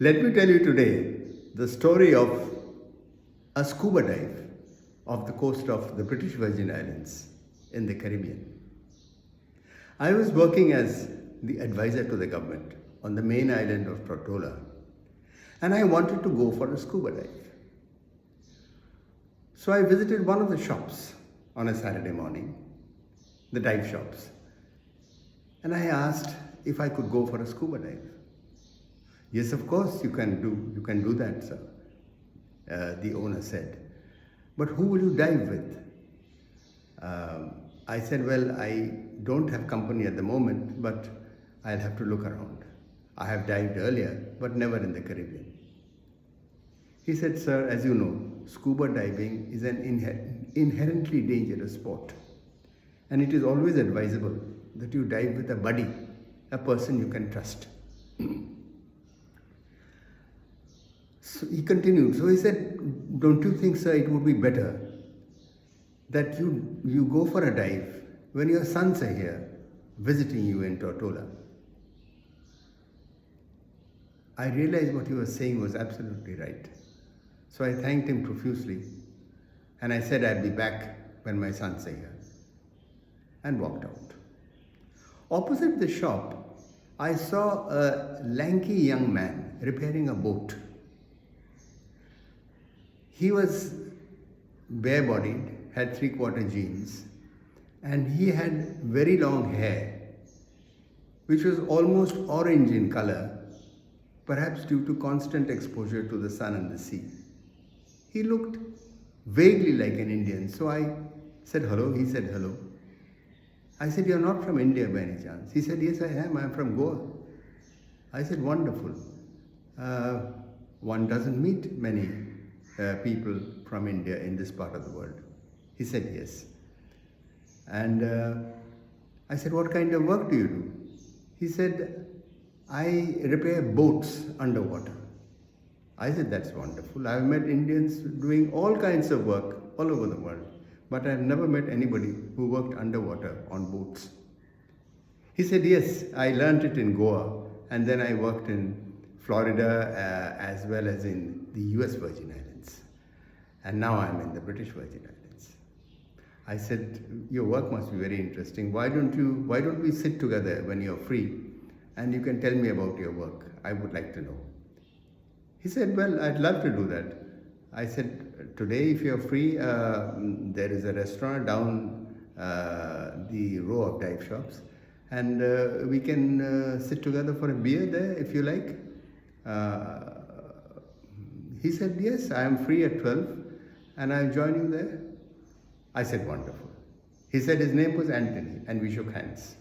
Let me tell you today the story of a scuba dive off the coast of the British Virgin Islands in the Caribbean. I was working as the advisor to the government on the main island of Tortola, and I wanted to go for a scuba dive. So I visited one of the shops on a Saturday morning, the dive shops, and I asked if I could go for a scuba dive. Yes, of course, you can do that, sir, the owner said. But who will you dive with? I said, well, I don't have company at the moment, but I'll have to look around. I have dived earlier, but never in the Caribbean. He said, sir, as you know, scuba diving is an inherently dangerous sport. And it is always advisable that you dive with a buddy, a person you can trust. So he continued. So he said, don't you think, sir, it would be better that you go for a dive when your sons are here visiting you in Tortola? I realized what he was saying was absolutely right. So I thanked him profusely and I said I'd be back when my sons are here, and walked out. Opposite the shop, I saw a lanky young man repairing a boat. He was bare-bodied, had three-quarter jeans, and he had very long hair, which was almost orange in color, perhaps due to constant exposure to the sun and the sea. He looked vaguely like an Indian, so I said hello. He said hello. I said, you're not from India by any chance? He said, yes, I am. I'm from Goa. I said, wonderful. One doesn't meet many people from India in this part of the world. He said, yes. And I said, what kind of work do you do? He said, I repair boats underwater. I said, that's wonderful. I've met Indians doing all kinds of work all over the world, but I've never met anybody who worked underwater on boats. He said, yes, I learned it in Goa, and then I worked in Florida as well as in the US Virgin Islands. And now I'm in the British Virgin Islands. I said, your work must be very interesting. Why don't we sit together when you're free and you can tell me about your work? I would like to know. He said, well, I'd love to do that. I said, today if you're free, there is a restaurant down the row of dive shops, and we can sit together for a beer there if you like. He said, yes, I am free at 12 and I'll join you there. I said, wonderful. He said his name was Anthony, and we shook hands.